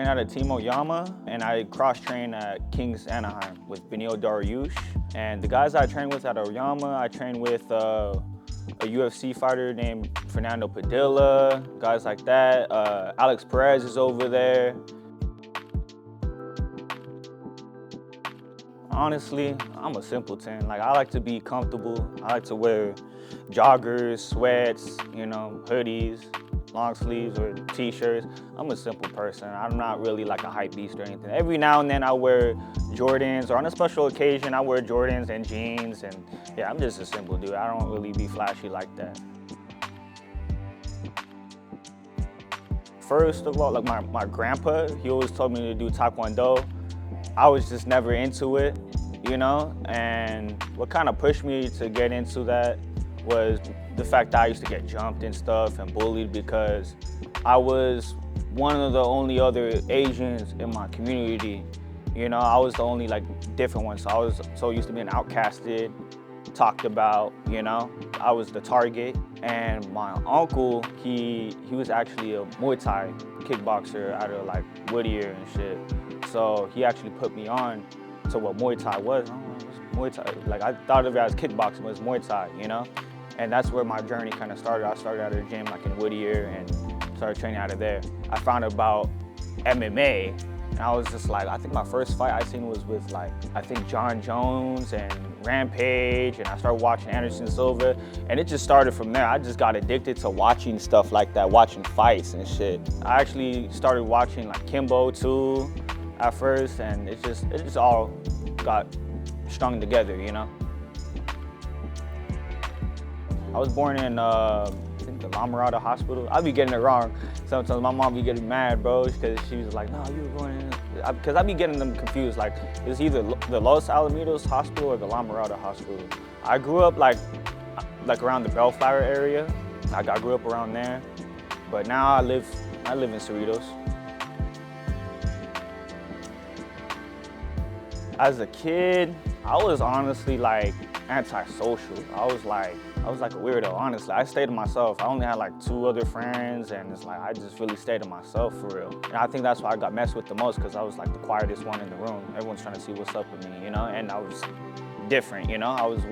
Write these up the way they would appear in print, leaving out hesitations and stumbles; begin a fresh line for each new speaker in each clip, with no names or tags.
train at Team Oyama, and I cross-train at Kings Anaheim with Benio Dariush. And the guys I train with at Oyama, I train with a UFC fighter named Fernando Padilla, guys like that. Alex Perez is over there. Honestly, I'm a simpleton. Like, I like to be comfortable. I like to wear joggers, sweats, you know, hoodies, long sleeves or t-shirts. I'm a simple person. I'm not really like a hype beast or anything. Every now and then I wear Jordans, or on a special occasion I wear Jordans and jeans, and yeah, I'm just a simple dude. I don't really be flashy like that. First of all, like my grandpa, he always told me to do Taekwondo. I was just never into it, you know? And what kind of pushed me to get into that was the fact that I used to get jumped and stuff and bullied because I was one of the only other Asians in my community. You know, I was the only like different one. So I was so used to being outcasted, talked about, you know? I was the target. And my uncle, he was actually a Muay Thai kickboxer out of like Whittier and shit. So he actually put me on to what Muay Thai was. I don't know, it was Muay Thai. Like, I thought of it as kickboxing, but it's Muay Thai, you know? And that's where my journey kind of started. I started at a gym like in Whittier and started training out of there. I found out about MMA, and I was just like, I think my first fight I seen was with like, I think John Jones and Rampage, and I started watching Anderson Silva, and it just started from there. I just got addicted to watching stuff like that, watching fights and shit. I actually started watching like Kimbo too at first, and it just all got strung together, you know? I was born in, I think the La Mirada Hospital. I be getting it wrong. Sometimes my mom be getting mad, bro, because she was like, no, you were born in, because I be getting them confused. Like, it's either the Los Alamitos Hospital or the La Mirada Hospital. I grew up like around the Bellflower area. Like, I grew up around there, but now I live in Cerritos. As a kid, I was honestly like antisocial. I was like a weirdo, honestly. I stayed to myself. I only had like 2 other friends, and it's like I just really stayed to myself for real. And I think that's why I got messed with the most, because I was like the quietest one in the room. Everyone's trying to see what's up with me, you know? And I was different, you know? I was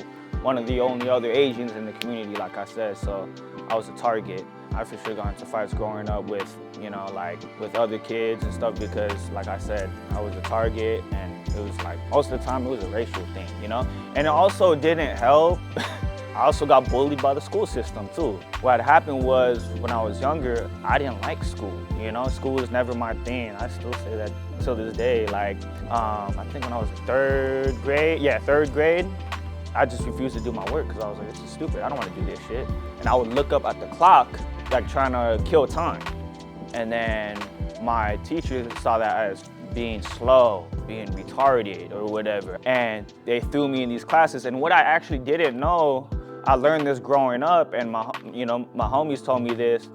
one of the only other Asians in the community, like I said, so I was a target. I for sure got into fights growing up with, you know, like with other kids and stuff because, like I said, I was a target, and it was like, most of the time it was a racial thing, you know? And it also didn't help. I also got bullied by the school system too. What happened was, when I was younger, I didn't like school, you know? School was never my thing. I still say that till this day. Like, I think when I was in 3rd grade, I just refused to do my work because I was like, this is stupid. I don't want to do this shit. And I would look up at the clock, like trying to kill time. And then my teacher saw that as being slow, being retarded or whatever. And they threw me in these classes. And what I actually didn't know, I learned this growing up, and my homies told me this,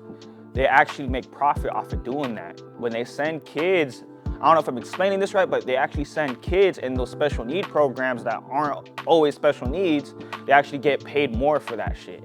they actually make profit off of doing that. When they send kids, I don't know if I'm explaining this right, but they actually send kids in those special need programs that aren't always special needs, they actually get paid more for that shit.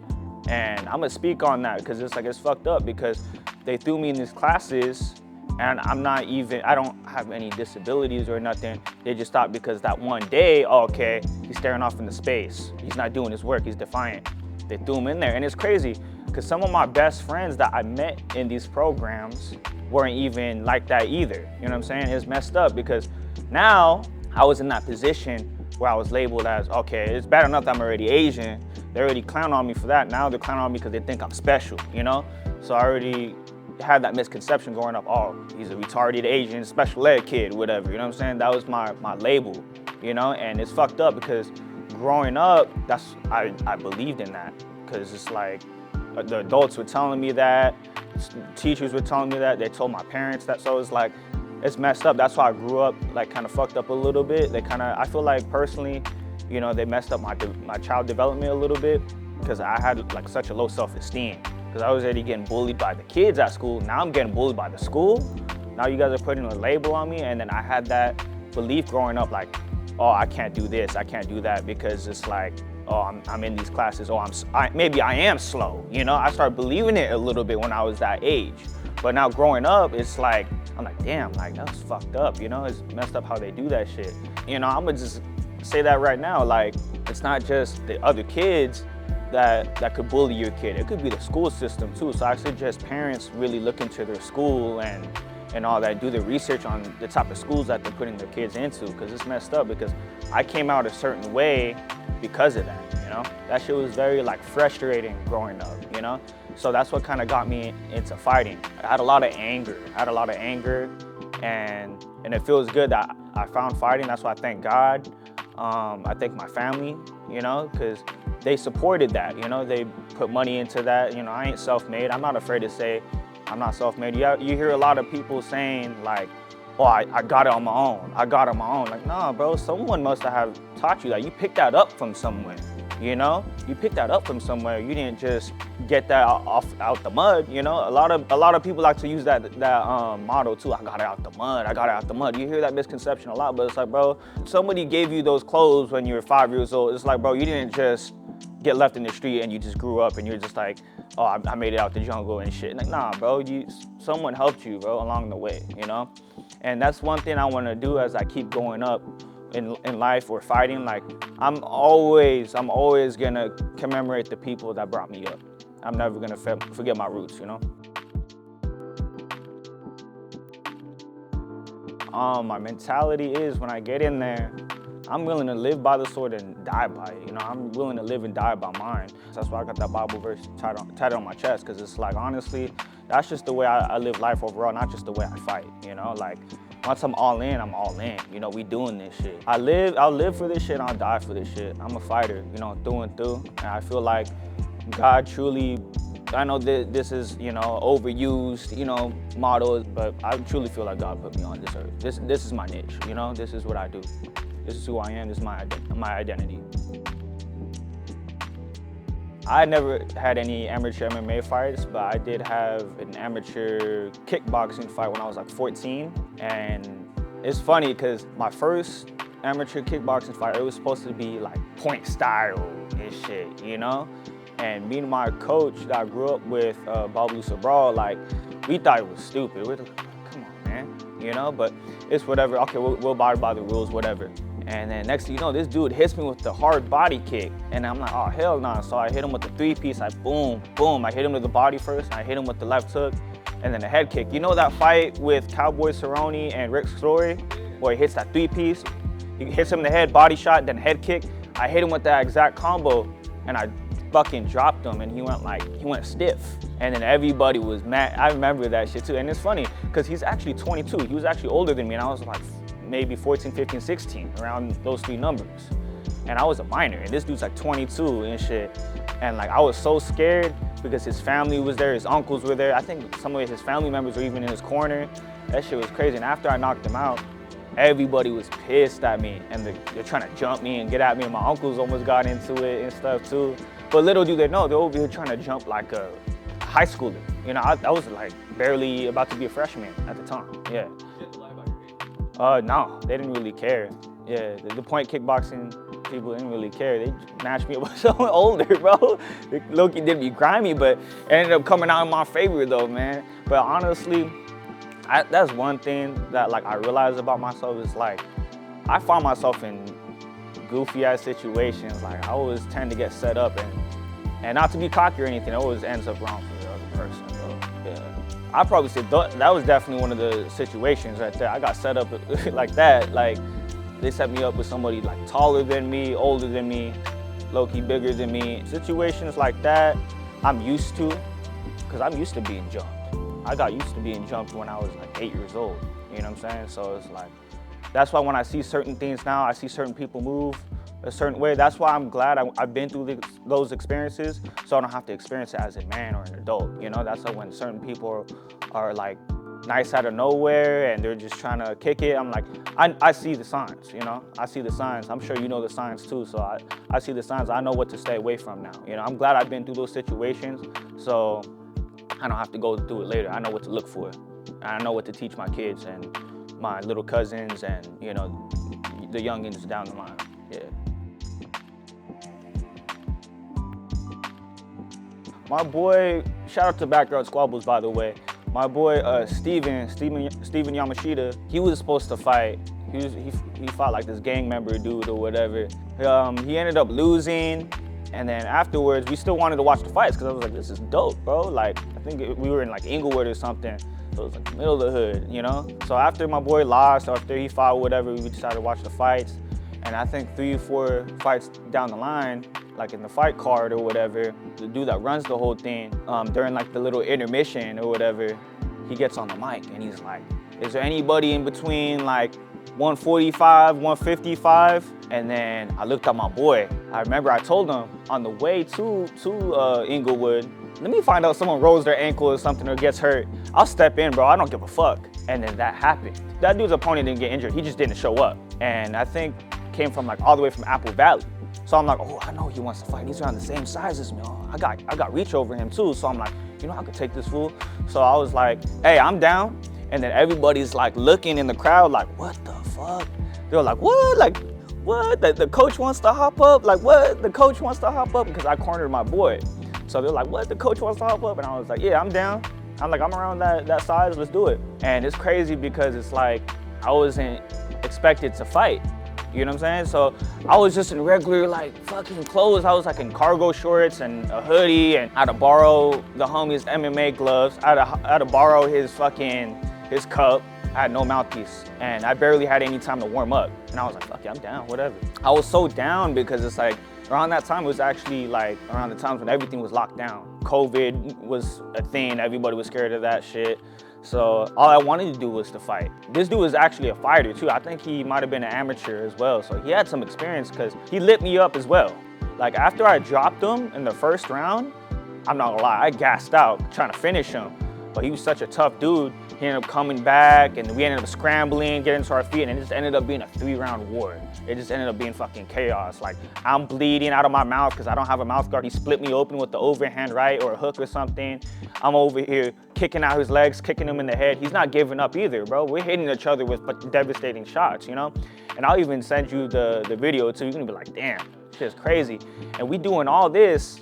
And I'm gonna speak on that because it's like, it's fucked up, because they threw me in these classes and I don't have any disabilities or nothing. They just thought because that one day, oh, okay, he's staring off into space. He's not doing his work, he's defiant. They threw him in there, and it's crazy because some of my best friends that I met in these programs weren't even like that either. You know what I'm saying? It's messed up because now I was in that position where I was labeled as, okay, it's bad enough that I'm already Asian. They already clown on me for that. Now they're clowning on me because they think I'm special, you know? So I already had that misconception growing up, oh, he's a retarded Asian special ed kid, whatever, you know what I'm saying? That was my label, you know? And it's fucked up because growing up, I believed in that, because it's like, the adults were telling me that, teachers were telling me that, they told my parents that, so it's like, it's messed up. That's why I grew up like kind of fucked up a little bit. I feel like personally, you know, they messed up my child development a little bit, because I had like such a low self-esteem. Because I was already getting bullied by the kids at school. Now I'm getting bullied by the school. Now you guys are putting a label on me, and then I had that belief growing up, like, oh, I can't do this, I can't do that, because it's like, oh, I'm in these classes, oh, maybe I am slow, you know? I started believing it a little bit when I was that age. But now growing up, it's like, I'm like, damn, like that's fucked up, you know? It's messed up how they do that shit. You know, I'm gonna just say that right now, like, it's not just the other kids that could bully your kid. It could be the school system too. So I suggest parents really look into their school and all that, do the research on the type of schools that they're putting their kids into, because it's messed up, because I came out a certain way because of that, you know? That shit was very like frustrating growing up, you know? So that's what kind of got me into fighting. I had a lot of anger. And it feels good that I found fighting. That's why I thank God. I thank my family, you know, because they supported that, you know, they put money into that. You know, I ain't self-made. I'm not afraid to say I'm not self-made. You hear a lot of people saying like, oh, I got it on my own. Like, nah, bro, someone must have taught you that. You picked that up from somewhere, you know? You picked that up from somewhere. You didn't just get that out the mud, you know? A lot of people like to use that motto too. I got it out the mud. You hear that misconception a lot, but it's like, bro, somebody gave you those clothes when you were 5 years old. It's like, bro, you didn't just get left in the street and you just grew up and you're just like, oh, I made it out the jungle and shit. Like, nah, bro, someone helped you, bro, along the way, you know? And that's one thing I want to do as I keep going up in life or fighting. Like, I'm always gonna commemorate the people that brought me up. I'm never gonna forget my roots, you know? My mentality is when I get in there, I'm willing to live by the sword and die by it, you know? I'm willing to live and die by mine. That's why I got that Bible verse tatted on my chest, because it's like, honestly, that's just the way I live life overall, not just the way I fight, you know? Like, once I'm all in, I'm all in. You know, we doing this shit. I'll live for this shit, I'll die for this shit. I'm a fighter, you know, through and through. And I feel like God truly, I know that this is, you know, overused, you know, motto, but I truly feel like God put me on this earth. This is my niche, you know? This is what I do. This is who I am, this is my identity. I never had any amateur MMA fights, but I did have an amateur kickboxing fight when I was like 14. And it's funny because my first amateur kickboxing fight, it was supposed to be like point style and shit, you know? And me and my coach that I grew up with, Bablu Sabral, like, we thought it was stupid. We're like, come on, man, you know? But it's whatever, okay, we'll abide by the rules, whatever. And then next thing you know, this dude hits me with the hard body kick. And I'm like, oh, hell nah. So I hit him with the 3-piece, I boom, boom. I hit him with the body first, and I hit him with the left hook, and then the head kick. You know that fight with Cowboy Cerrone and Rick Story, where he hits that 3-piece? He hits him in the head, body shot, then head kick. I hit him with that exact combo, and I fucking dropped him, and he went stiff. And then everybody was mad. I remember that shit too. And it's funny, because he's actually 22. He was actually older than me, and I was like, maybe 14, 15, 16, around those three numbers. And I was a minor, and this dude's like 22 and shit. And like, I was so scared because his family was there, his uncles were there. I think some of his family members were even in his corner. That shit was crazy. And after I knocked him out, everybody was pissed at me, and they're trying to jump me and get at me, and my uncles almost got into it and stuff too. But little do they know, they're over here trying to jump like a high schooler. You know, I was like barely about to be a freshman at the time, yeah. No, they didn't really care. Yeah, the point kickboxing people didn't really care. They matched me up with someone older, bro. Loki did me grimy, but it ended up coming out in my favor though, man. But honestly, that's one thing that like I realized about myself is like, I find myself in goofy ass situations. Like, I always tend to get set up, and not to be cocky or anything, it always ends up wrong for the other person, bro. Yeah. I probably said that was definitely one of the situations right there. I got set up like that. Like, they set me up with somebody like taller than me, older than me, low-key bigger than me. Situations like that, I'm used to, because I'm used to being jumped. I got used to being jumped when I was like 8 years old. You know what I'm saying? So it's like, that's why when I see certain things now, I see certain people move a certain way. That's why I'm glad I've been through those experiences, so I don't have to experience it as a man or an adult. You know, that's why when certain people are like nice out of nowhere and they're just trying to kick it, I'm like, I see the signs, you know? I see the signs. I'm sure you know the signs too, so I see the signs. I know what to stay away from now. You know, I'm glad I've been through those situations, so I don't have to go through it later. I know what to look for. I know what to teach my kids and my little cousins and, you know, the youngins down the line, yeah. My boy, shout out to Backyard Squabbles, by the way. My boy Steven Yamashita, he was supposed to fight. He fought like this gang member dude or whatever. He ended up losing, and then afterwards we still wanted to watch the fights because I was like, this is dope, bro. Like I think we were in like Inglewood or something. So it was like the middle of the hood, you know? So after my boy lost, after he fought whatever, we decided to watch the fights. And I think 3 or 4 fights down the line, like in the fight card or whatever, the dude that runs the whole thing, during like the little intermission or whatever, he gets on the mic and he's like, is there anybody in between like 145, 155? And then I looked at my boy. I remember I told him on the way to Inglewood, let me find out someone rolls their ankle or something or gets hurt. I'll step in, bro, I don't give a fuck. And then that happened. That dude's opponent didn't get injured, he just didn't show up. And I think came from like all the way from Apple Valley. So I'm like, oh, I know he wants to fight. He's around the same size as me. Oh, I got reach over him too. So I'm like, you know, I could take this fool. So I was like, hey, I'm down. And then everybody's like looking in the crowd like, what the fuck? They're like, what? Like, what? The coach wants to hop up? Like, what? The coach wants to hop up? Because I cornered my boy. So they're like, what? The coach wants to hop up? And I was like, yeah, I'm down. I'm like, I'm around that size, let's do it. And it's crazy because it's like, I wasn't expected to fight. You know what I'm saying? So I was just in regular like fucking clothes. I was like in cargo shorts and a hoodie, and I had to borrow the homie's MMA gloves. I had to borrow his cup. I had no mouthpiece and I barely had any time to warm up. And I was like, fuck yeah, I'm down, whatever. I was so down because it's like, around that time, it was actually like around the times when everything was locked down. COVID was a thing, everybody was scared of that shit. So all I wanted to do was to fight. This dude was actually a fighter too. I think he might've been an amateur as well. So he had some experience because he lit me up as well. Like after I dropped him in the first round, I'm not gonna lie, I gassed out trying to finish him. But he was such a tough dude. He ended up coming back and we ended up scrambling, getting to our feet, and it just ended up being a 3-round war. It just ended up being fucking chaos. Like I'm bleeding out of my mouth because I don't have a mouth guard. He split me open with the overhand right or a hook or something. I'm over here kicking out his legs, kicking him in the head. He's not giving up either, bro. We're hitting each other with devastating shots, you know? And I'll even send you the video too. You're gonna be like, damn, shit's crazy. And we doing all this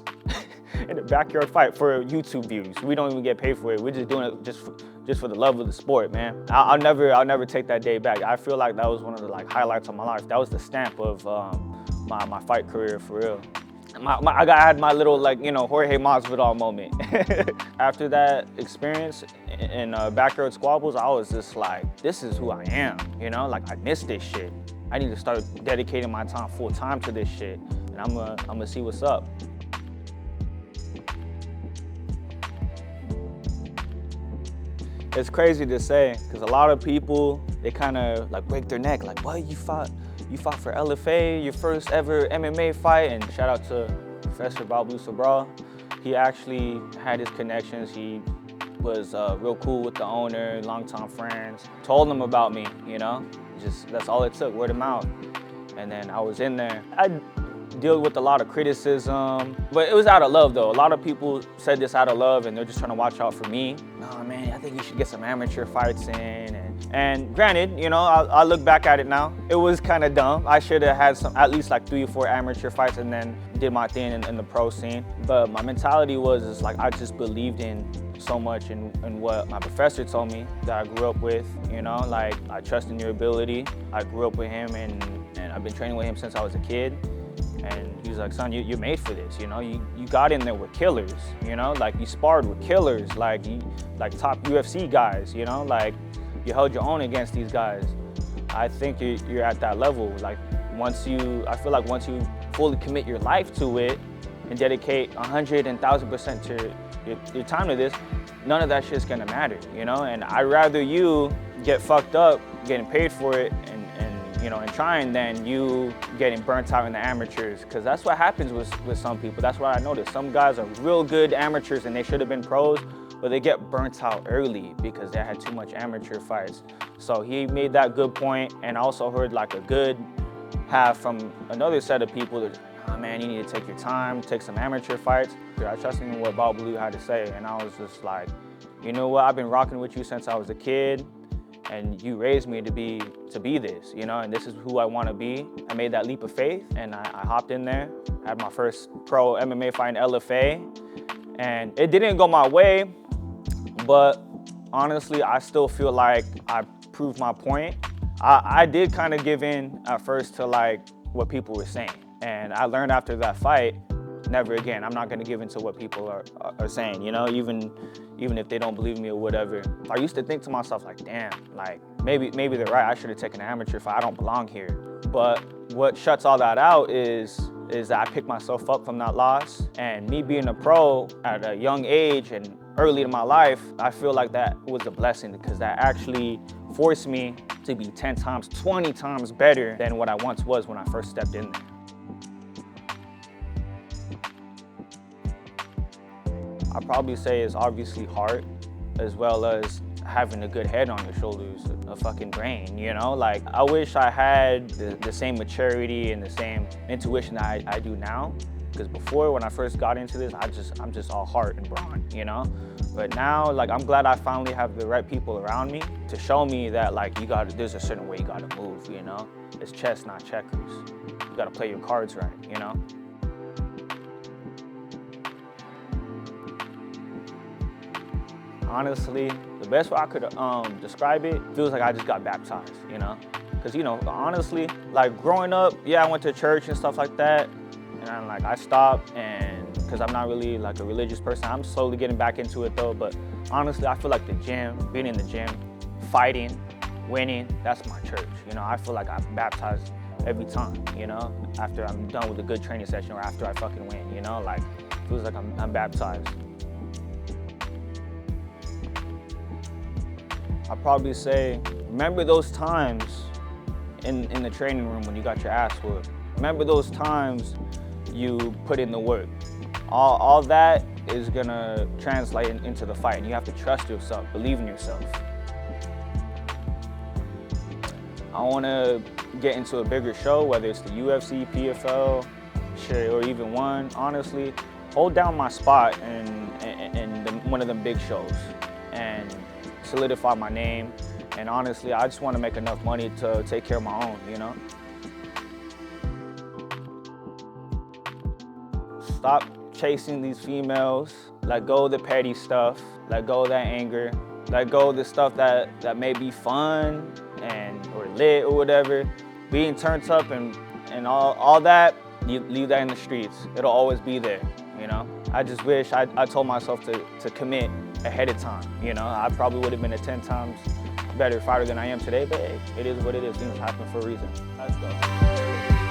in the backyard fight for YouTube views. We don't even get paid for it. We're just doing it just for the love of the sport, man. I'll never take that day back. I feel like that was one of the like highlights of my life. That was the stamp of my fight career for real. I had my little like, you know, Jorge Masvidal moment. After that experience in backyard squabbles, I was just like, this is who I am, you know? Like I missed this shit. I need to start dedicating my time full time to this shit, and I'm gonna see what's up. It's crazy to say, because a lot of people, they kind of like break their neck, like, what, you fought for LFA, your first ever MMA fight? And shout out to Professor Babu Sabra. He actually had his connections. He was real cool with the owner, longtime friends. Told him about me, you know? That's all it took, word of mouth. And then I was in there. I deal with a lot of criticism, but it was out of love though. A lot of people said this out of love and they're just trying to watch out for me. No, man, I think you should get some amateur fights in. And granted, you know, I look back at it now, it was kind of dumb. I should have had at least like 3 or 4 amateur fights and then did my thing in the pro scene. But my mentality was like, I just believed in so much in what my professor told me that I grew up with, you know, like I trust in your ability. I grew up with him and I've been training with him since I was a kid. And he was like, son, you're made for this, you know? You got in there with killers, you know? Like you sparred with killers, like top UFC guys, you know? Like you held your own against these guys. I think you're at that level. Like I feel like once you fully commit your life to it and dedicate 100 and 1,000% to your time to this, none of that shit's gonna matter, you know? And I'd rather you get fucked up getting paid for it and trying than you getting burnt out in the amateurs, because that's what happens with some people. That's what I noticed. Some guys are real good amateurs and they should have been pros, but they get burnt out early because they had too much amateur fights. So he made that good point, and I also heard like a good half from another set of people that, oh man, you need to take your time, take some amateur fights. I trusted in what Bob Blue had to say, and I was just like, you know what, I've been rocking with you since I was a kid. And you raised me to be this, you know, and this is who I want to be. I made that leap of faith and I hopped in there, had my first pro MMA fight in LFA, and it didn't go my way, but honestly, I still feel like I proved my point. I did kind of give in at first to like what people were saying. And I learned after that fight, never again. I'm not gonna give in to what people are saying, you know, even if they don't believe me or whatever. I used to think to myself like, damn, like maybe they're right. I should have taken an amateur fight. I don't belong here. But what shuts all that out is that I picked myself up from that loss. And me being a pro at a young age and early in my life, I feel like that was a blessing because that actually forced me to be 10 times, 20 times better than what I once was when I first stepped in there. I'd probably say it's obviously heart, as well as having a good head on your shoulders, a fucking brain, you know? Like, I wish I had the same maturity and the same intuition that I do now. Because before, when I first got into this, I'm just all heart and brawn, you know? But now, like, I'm glad I finally have the right people around me to show me that, like, there's a certain way you gotta move, you know? It's chess, not checkers. You gotta play your cards right, you know? Honestly, the best way I could describe it, feels like I just got baptized, you know? Because, you know, honestly, like growing up, yeah, I went to church and stuff like that, and I stopped, and because I'm not really like a religious person, I'm slowly getting back into it though, but honestly, I feel like the gym, being in the gym, fighting, winning, that's my church, you know? I feel like I'm baptized every time, you know? After I'm done with a good training session or after I fucking win, you know? Like, it feels like I'm baptized. I'd probably say, remember those times in the training room when you got your ass whooped. Remember those times you put in the work. All that is gonna translate into the fight, and you have to trust yourself, believe in yourself. I wanna get into a bigger show, whether it's the UFC, PFL, shit, or even one, honestly. Hold down my spot in one of them big shows and solidify my name. And honestly, I just want to make enough money to take care of my own, you know? Stop chasing these females, let go of the petty stuff, let go of that anger, let go of the stuff that may be fun or lit or whatever. Being turned up and all that, you leave that in the streets. It'll always be there, you know? I just wish I told myself to commit ahead of time, you know? I probably would have been a 10 times better fighter than I am today, but hey, it is what it is. Things happen for a reason. Let's go.